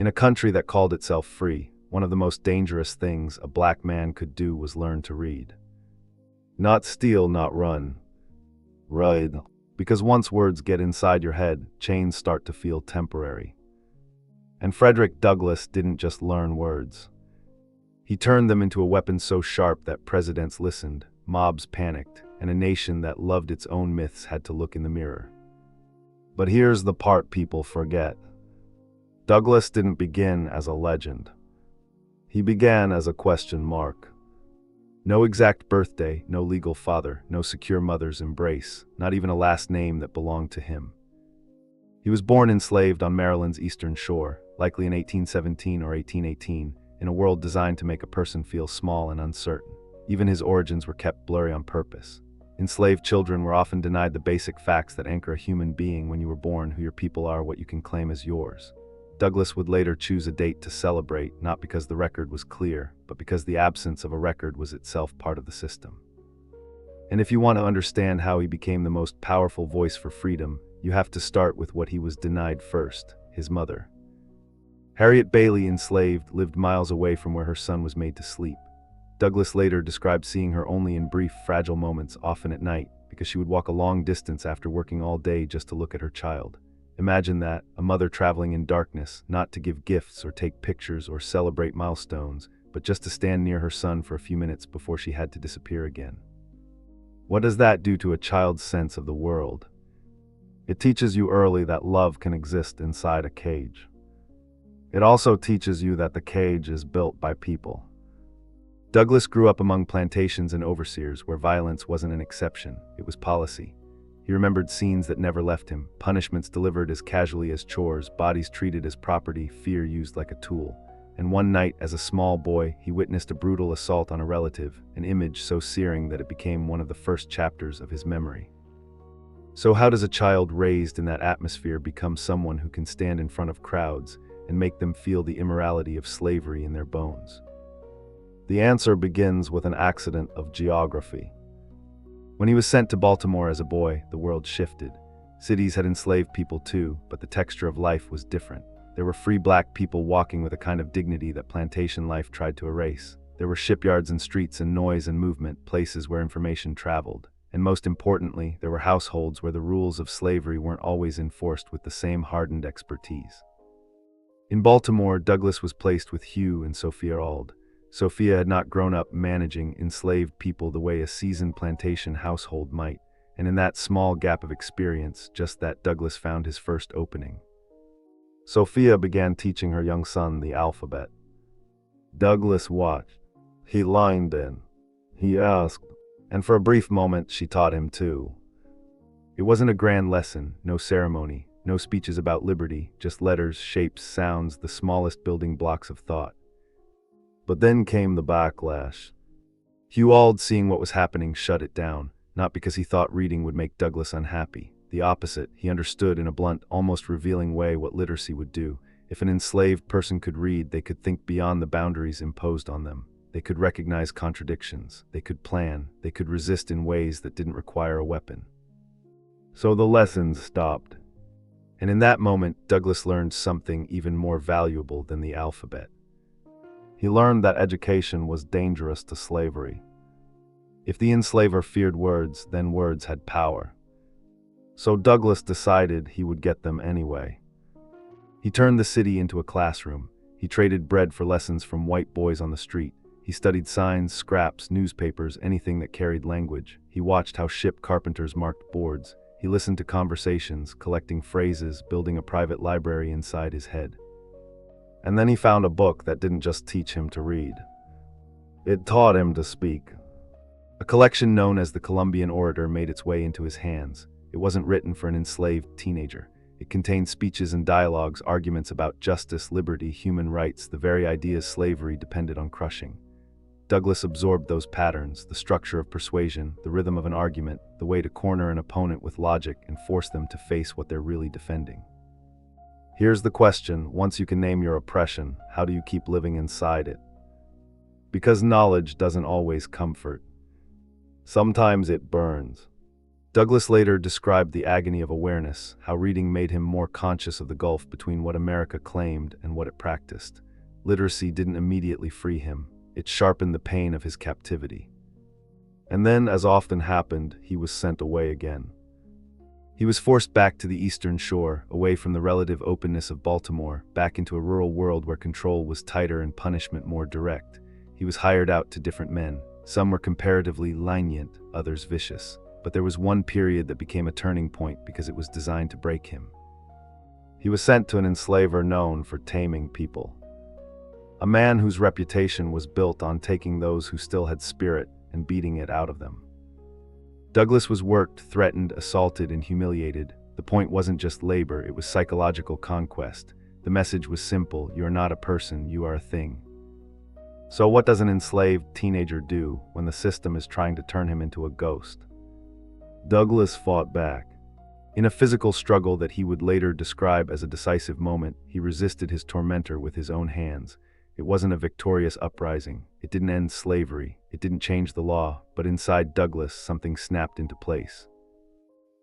In a country that called itself free, one of the most dangerous things a black man could do was learn to read. Not steal, not run. Ride. Because once words get inside your head, chains start to feel temporary. And Frederick Douglass didn't just learn words. He turned them into a weapon so sharp that presidents listened, mobs panicked, and a nation that loved its own myths had to look in the mirror. But here's the part people forget. Douglass didn't begin as a legend. He began as a question mark. No exact birthday, no legal father, no secure mother's embrace, not even a last name that belonged to him. He was born enslaved on Maryland's eastern shore, likely in 1817 or 1818, in a world designed to make a person feel small and uncertain. Even his origins were kept blurry on purpose. Enslaved children were often denied the basic facts that anchor a human being when you were born: who your people are, what you can claim as yours. Douglass would later choose a date to celebrate, not because the record was clear, but because the absence of a record was itself part of the system. And if you want to understand how he became the most powerful voice for freedom, you have to start with what he was denied first: his mother. Harriet Bailey, enslaved, lived miles away from where her son was made to sleep. Douglass later described seeing her only in brief, fragile moments, often at night, because she would walk a long distance after working all day just to look at her child. Imagine that, a mother traveling in darkness, not to give gifts or take pictures or celebrate milestones, but just to stand near her son for a few minutes before she had to disappear again. What does that do to a child's sense of the world? It teaches you early that love can exist inside a cage. It also teaches you that the cage is built by people. Douglass grew up among plantations and overseers where violence wasn't an exception, it was policy. He remembered scenes that never left him, punishments delivered as casually as chores, bodies treated as property, fear used like a tool. And one night, as a small boy, he witnessed a brutal assault on a relative, an image so searing that it became one of the first chapters of his memory. So how does a child raised in that atmosphere become someone who can stand in front of crowds and make them feel the immorality of slavery in their bones? The answer begins with an accident of geography. When he was sent to Baltimore as a boy, the world shifted. Cities had enslaved people too, but the texture of life was different. There were free black people walking with a kind of dignity that plantation life tried to erase. There were shipyards and streets and noise and movement, places where information traveled. And most importantly, there were households where the rules of slavery weren't always enforced with the same hardened expertise. In Baltimore, Douglass was placed with Hugh and Sophia Auld. Sophia had not grown up managing enslaved people the way a seasoned plantation household might, and in that small gap of experience, just that, Douglass found his first opening. Sophia began teaching her young son the alphabet. Douglass watched. He leaned in. He asked, and for a brief moment she taught him too. It wasn't a grand lesson, no ceremony, no speeches about liberty, just letters, shapes, sounds, the smallest building blocks of thought. But then came the backlash. Hugh Auld, seeing what was happening, shut it down, not because he thought reading would make Douglass unhappy. The opposite, he understood in a blunt, almost revealing way what literacy would do. If an enslaved person could read, they could think beyond the boundaries imposed on them. They could recognize contradictions, they could plan, they could resist in ways that didn't require a weapon. So the lessons stopped. And in that moment, Douglass learned something even more valuable than the alphabet. He learned that education was dangerous to slavery. If the enslaver feared words, then words had power. So Douglass decided he would get them anyway. He turned the city into a classroom. He traded bread for lessons from white boys on the street. He studied signs, scraps, newspapers, anything that carried language. He watched how ship carpenters marked boards. He listened to conversations, collecting phrases, building a private library inside his head. And then he found a book that didn't just teach him to read. It taught him to speak. A collection known as the Columbian Orator made its way into his hands. It wasn't written for an enslaved teenager. It contained speeches and dialogues, arguments about justice, liberty, human rights, the very ideas slavery depended on crushing. Douglass absorbed those patterns, the structure of persuasion, the rhythm of an argument, the way to corner an opponent with logic and force them to face what they're really defending. Here's the question: once you can name your oppression, how do you keep living inside it? Because knowledge doesn't always comfort. Sometimes it burns. Douglass later described the agony of awareness, how reading made him more conscious of the gulf between what America claimed and what it practiced. Literacy didn't immediately free him, it sharpened the pain of his captivity. And then, as often happened, he was sent away again. He was forced back to the eastern shore, away from the relative openness of Baltimore, back into a rural world where control was tighter and punishment more direct. He was hired out to different men. Some were comparatively lenient, others vicious. But there was one period that became a turning point because it was designed to break him. He was sent to an enslaver known for taming people. A man whose reputation was built on taking those who still had spirit and beating it out of them. Douglass was worked, threatened, assaulted, and humiliated. The point wasn't just labor, it was psychological conquest. The message was simple: you are not a person, you are a thing. So what does an enslaved teenager do when the system is trying to turn him into a ghost? Douglass fought back. In a physical struggle that he would later describe as a decisive moment, he resisted his tormentor with his own hands. It wasn't a victorious uprising. It didn't end slavery. It didn't change the law, but inside Douglass, something snapped into place.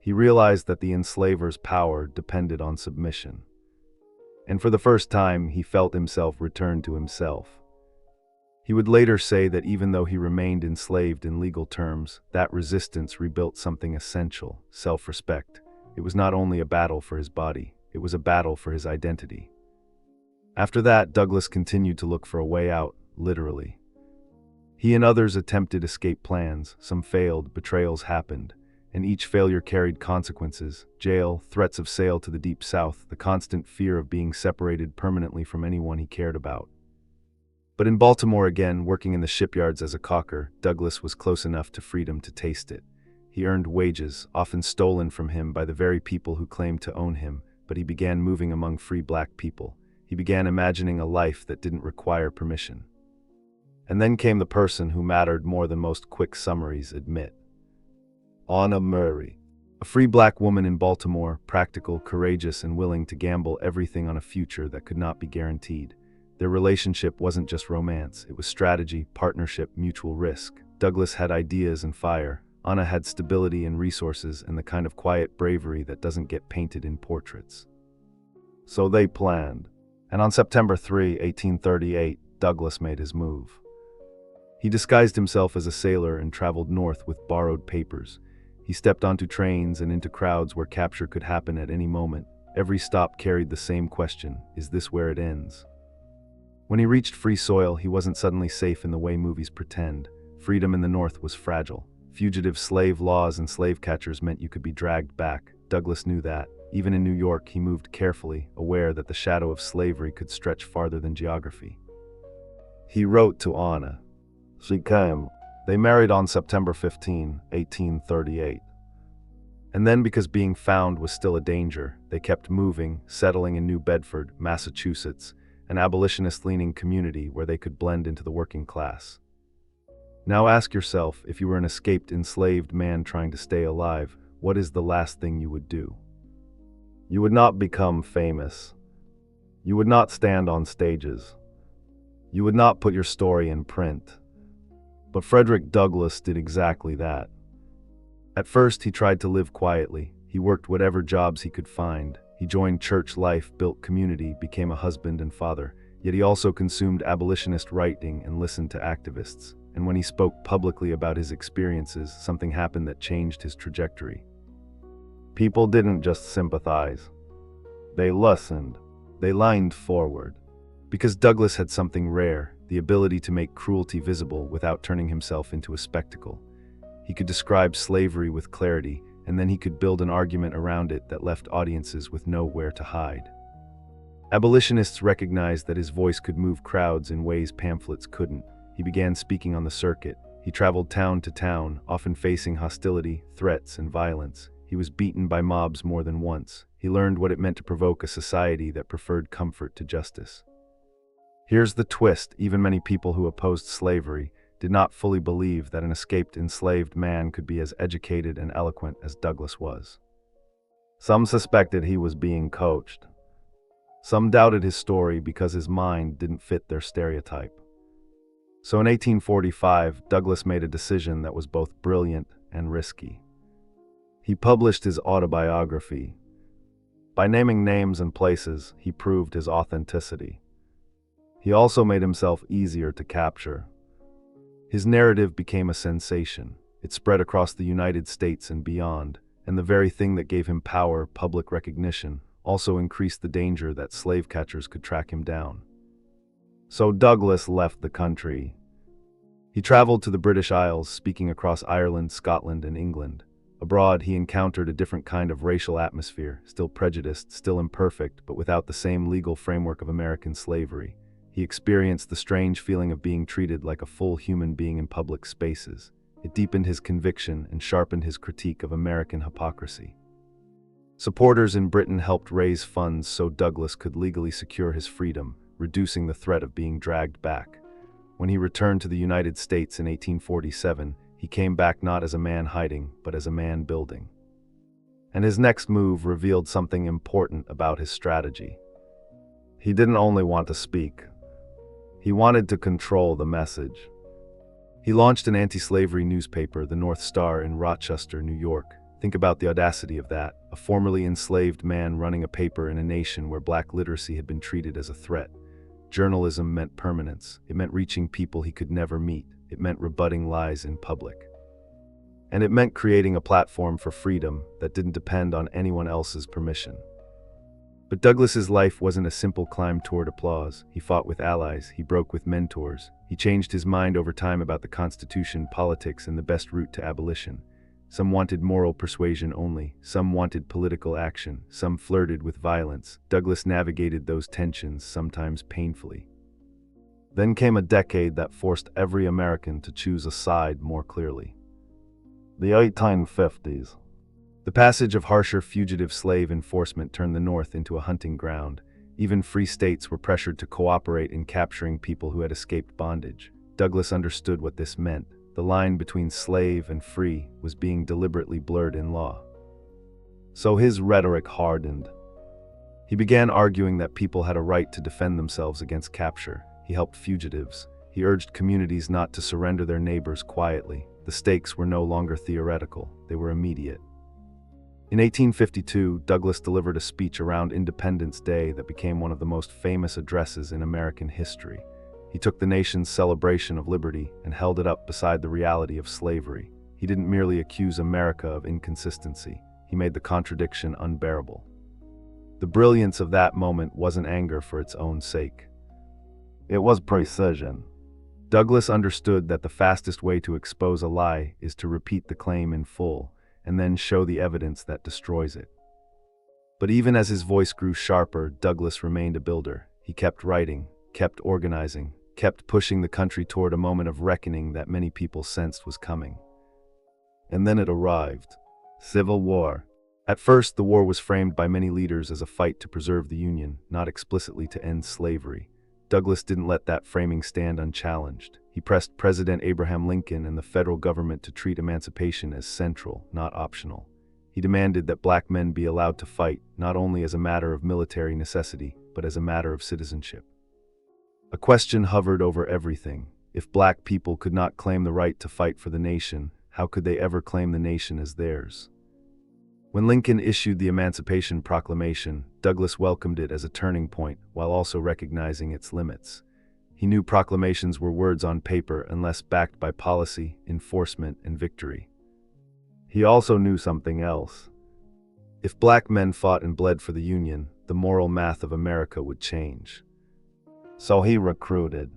He realized that the enslaver's power depended on submission. And for the first time, he felt himself return to himself. He would later say that even though he remained enslaved in legal terms, that resistance rebuilt something essential: self-respect. It was not only a battle for his body, it was a battle for his identity. After that, Douglass continued to look for a way out, literally. He and others attempted escape plans, some failed, betrayals happened, and each failure carried consequences: jail, threats of sale to the deep south, the constant fear of being separated permanently from anyone he cared about. But in Baltimore again, working in the shipyards as a caulker, Douglass was close enough to freedom to taste it. He earned wages, often stolen from him by the very people who claimed to own him, but he began moving among free black people. He began imagining a life that didn't require permission. And then came the person who mattered more than most quick summaries admit. Anna Murray, a free black woman in Baltimore, practical, courageous, and willing to gamble everything on a future that could not be guaranteed. Their relationship wasn't just romance, it was strategy, partnership, mutual risk. Douglass had ideas and fire. Anna had stability and resources and the kind of quiet bravery that doesn't get painted in portraits. So they planned. And on September 3, 1838, Douglass made his move. He disguised himself as a sailor and traveled north with borrowed papers. He stepped onto trains and into crowds where capture could happen at any moment. Every stop carried the same question: is this where it ends? When he reached free soil, he wasn't suddenly safe in the way movies pretend. Freedom in the North was fragile. Fugitive slave laws and slave catchers meant you could be dragged back. Douglass knew that. Even in New York, he moved carefully, aware that the shadow of slavery could stretch farther than geography. He wrote to Anna. She came. They married on September 15, 1838. And then, because being found was still a danger, they kept moving, settling in New Bedford, Massachusetts, an abolitionist-leaning community where they could blend into the working class. Now ask yourself, if you were an escaped enslaved man trying to stay alive, what is the last thing you would do? You would not become famous. You would not stand on stages. You would not put your story in print. But Frederick Douglass did exactly that. At first, he tried to live quietly. He worked whatever jobs he could find. He joined church life, built community, became a husband and father. Yet he also consumed abolitionist writing and listened to activists. And when he spoke publicly about his experiences, something happened that changed his trajectory. People didn't just sympathize. They listened. They leaned forward. Because Douglass had something rare, the ability to make cruelty visible without turning himself into a spectacle. He could describe slavery with clarity, and then he could build an argument around it that left audiences with nowhere to hide. Abolitionists recognized that his voice could move crowds in ways pamphlets couldn't. He began speaking on the circuit. He traveled town to town, often facing hostility, threats, and violence. He was beaten by mobs more than once. He learned what it meant to provoke a society that preferred comfort to justice. Here's the twist: even many people who opposed slavery did not fully believe that an escaped enslaved man could be as educated and eloquent as Douglass was. Some suspected he was being coached. Some doubted his story because his mind didn't fit their stereotype. So in 1845, Douglass made a decision that was both brilliant and risky. He published his autobiography. By naming names and places, he proved his authenticity. He also made himself easier to capture. His narrative became a sensation. It spread across the United States and beyond, and the very thing that gave him power, public recognition, also increased the danger that slave catchers could track him down. So Douglass left the country. He traveled to the British Isles, speaking across Ireland, Scotland, and England. Abroad, he encountered a different kind of racial atmosphere, still prejudiced, still imperfect, but without the same legal framework of American slavery. He experienced the strange feeling of being treated like a full human being in public spaces. It deepened his conviction and sharpened his critique of American hypocrisy. Supporters in Britain helped raise funds so Douglass could legally secure his freedom, reducing the threat of being dragged back. When he returned to the United States in 1847, he came back not as a man hiding, but as a man building. And his next move revealed something important about his strategy. He didn't only want to speak. He wanted to control the message. He launched an anti-slavery newspaper, the North Star, in Rochester, New York. Think about the audacity of that, a formerly enslaved man running a paper in a nation where black literacy had been treated as a threat. Journalism meant permanence. It meant reaching people he could never meet. It meant rebutting lies in public. And it meant creating a platform for freedom that didn't depend on anyone else's permission. But Douglass's life wasn't a simple climb toward applause. He fought with allies, he broke with mentors. He changed his mind over time about the Constitution, politics, and the best route to abolition. Some wanted moral persuasion only, some wanted political action, some flirted with violence. Douglass navigated those tensions, sometimes painfully. Then came a decade that forced every American to choose a side more clearly. The 1850s. The passage of harsher fugitive slave enforcement turned the North into a hunting ground. Even free states were pressured to cooperate in capturing people who had escaped bondage. Douglass understood what this meant. The line between slave and free was being deliberately blurred in law. So his rhetoric hardened. He began arguing that people had a right to defend themselves against capture. He helped fugitives. He urged communities not to surrender their neighbors quietly. The stakes were no longer theoretical, they were immediate. In 1852, Douglass delivered a speech around Independence Day that became one of the most famous addresses in American history. He took the nation's celebration of liberty and held it up beside the reality of slavery. He didn't merely accuse America of inconsistency, he made the contradiction unbearable. The brilliance of that moment wasn't anger for its own sake. It was precision. Douglass understood that the fastest way to expose a lie is to repeat the claim in full, and then show the evidence that destroys it. But even as his voice grew sharper, Douglass remained a builder. He kept writing, kept organizing, kept pushing the country toward a moment of reckoning that many people sensed was coming. And then it arrived. Civil War. At first, the war was framed by many leaders as a fight to preserve the Union, not explicitly to end slavery. Douglass didn't let that framing stand unchallenged. He pressed President Abraham Lincoln and the federal government to treat emancipation as central, not optional. He demanded that black men be allowed to fight, not only as a matter of military necessity, but as a matter of citizenship. A question hovered over everything. If black people could not claim the right to fight for the nation, how could they ever claim the nation as theirs? When Lincoln issued the Emancipation Proclamation, Douglass welcomed it as a turning point while also recognizing its limits. He knew proclamations were words on paper unless backed by policy, enforcement, and victory. He also knew something else. If black men fought and bled for the Union, the moral math of America would change. So he recruited.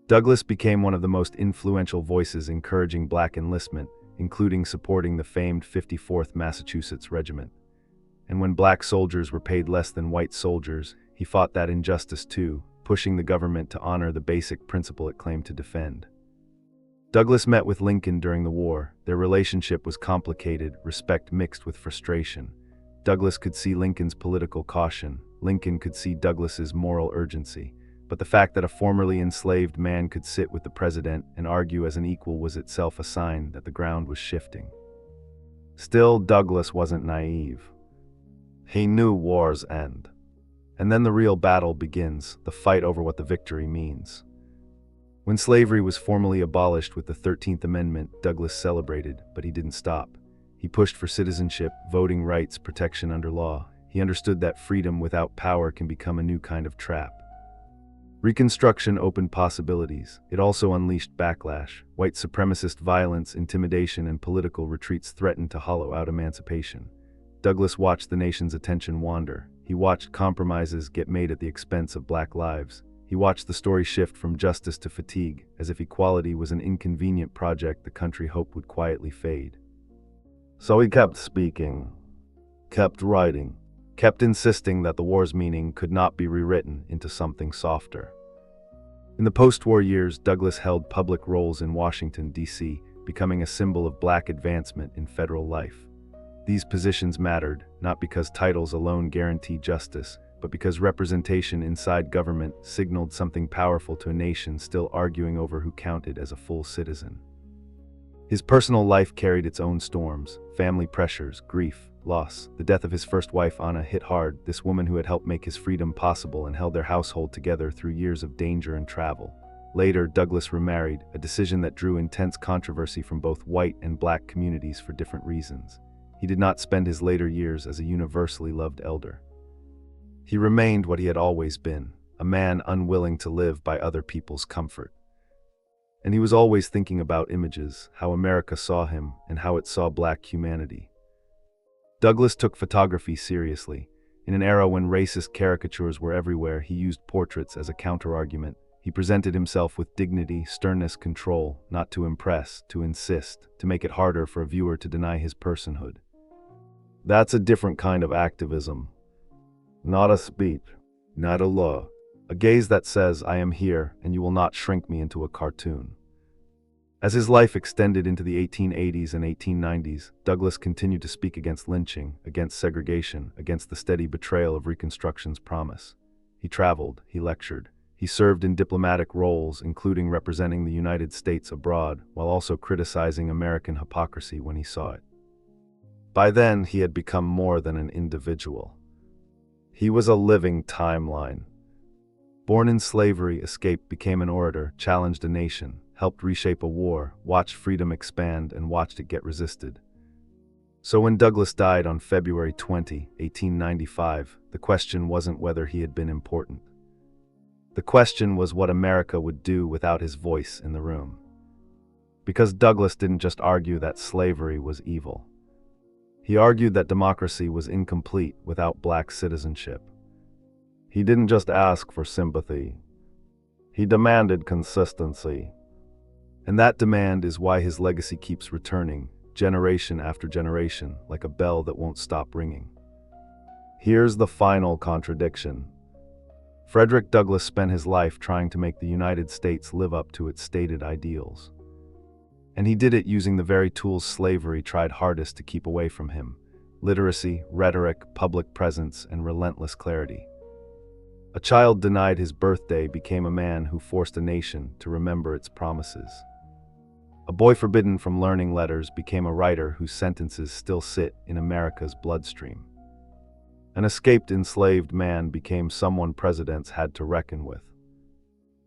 Douglass became one of the most influential voices encouraging black enlistment, including supporting the famed 54th Massachusetts Regiment. And when black soldiers were paid less than white soldiers, he fought that injustice too, pushing the government to honor the basic principle it claimed to defend. Douglass met with Lincoln during the war. Their relationship was complicated, respect mixed with frustration. Douglass could see Lincoln's political caution. Lincoln could see Douglass's moral urgency. But the fact that a formerly enslaved man could sit with the president and argue as an equal was itself a sign that the ground was shifting. Still, Douglass wasn't naive. He knew war's end. And then the real battle begins, the fight over what the victory means. When slavery was formally abolished with the 13th Amendment, Douglass celebrated, but he didn't stop. He He pushed for citizenship, voting rights, protection under law. He understood that freedom without power can become a new kind of trap. Reconstruction opened possibilities. It also unleashed backlash. White supremacist violence, intimidation, and political retreats threatened to hollow out emancipation. Douglass watched the nation's attention wander. He watched compromises get made at the expense of black lives. He watched the story shift from justice to fatigue, as if equality was an inconvenient project the country hoped would quietly fade. So he kept speaking, kept writing, kept insisting that the war's meaning could not be rewritten into something softer. In the post-war years, Douglass held public roles in Washington, D.C., becoming a symbol of black advancement in federal life. These positions mattered, not because titles alone guaranteed justice, but because representation inside government signaled something powerful to a nation still arguing over who counted as a full citizen. His personal life carried its own storms, family pressures, grief, loss. The death of his first wife, Anna, hit hard, this woman who had helped make his freedom possible and held their household together through years of danger and travel. Later, Douglass remarried, a decision that drew intense controversy from both white and black communities for different reasons. He did not spend his later years as a universally loved elder. He remained what he had always been, a man unwilling to live by other people's comfort. And he was always thinking about images, how America saw him, and how it saw black humanity. Douglass took photography seriously. In an era when racist caricatures were everywhere, he used portraits as a counterargument. He presented himself with dignity, sternness, control, not to impress, to insist, to make it harder for a viewer to deny his personhood. That's a different kind of activism. Not a speech, not a law. A gaze that says, I am here, and you will not shrink me into a cartoon. As his life extended into the 1880s and 1890s, Douglass continued to speak against lynching, against segregation, against the steady betrayal of Reconstruction's promise. He traveled, he lectured, he served in diplomatic roles, including representing the United States abroad, while also criticizing American hypocrisy when he saw it. By then, he had become more than an individual. He was a living timeline. Born in slavery, escaped, became an orator, challenged a nation, helped reshape a war, watched freedom expand, and watched it get resisted. So when Douglass died on February 20, 1895, the question wasn't whether he had been important. The question was what America would do without his voice in the room. Because Douglass didn't just argue that slavery was evil. He argued that democracy was incomplete without black citizenship. He didn't just ask for sympathy. He demanded consistency. And that demand is why his legacy keeps returning, generation after generation, like a bell that won't stop ringing. Here's the final contradiction. Frederick Douglass spent his life trying to make the United States live up to its stated ideals. And he did it using the very tools slavery tried hardest to keep away from him: literacy, rhetoric, public presence, and relentless clarity. A child denied his birthday became a man who forced a nation to remember its promises. A boy forbidden from learning letters became a writer whose sentences still sit in America's bloodstream. An escaped enslaved man became someone presidents had to reckon with.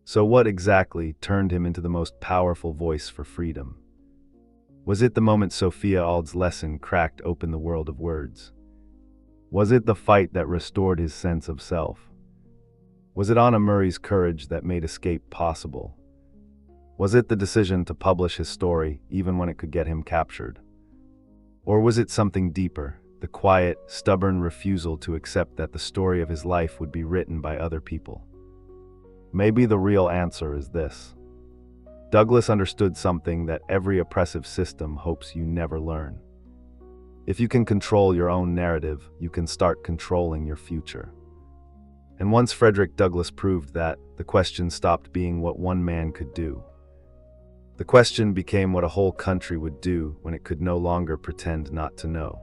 So what exactly turned him into the most powerful voice for freedom? Was it the moment Sophia Ald's lesson cracked open the world of words? Was it the fight that restored his sense of self? Was it Anna Murray's courage that made escape possible? Was it the decision to publish his story even when it could get him captured? Or was it something deeper, the quiet, stubborn refusal to accept that the story of his life would be written by other people? Maybe the real answer is this. Douglass understood something that every oppressive system hopes you never learn. If you can control your own narrative, you can start controlling your future. And once Frederick Douglass proved that, the question stopped being what one man could do. The question became what a whole country would do when it could no longer pretend not to know.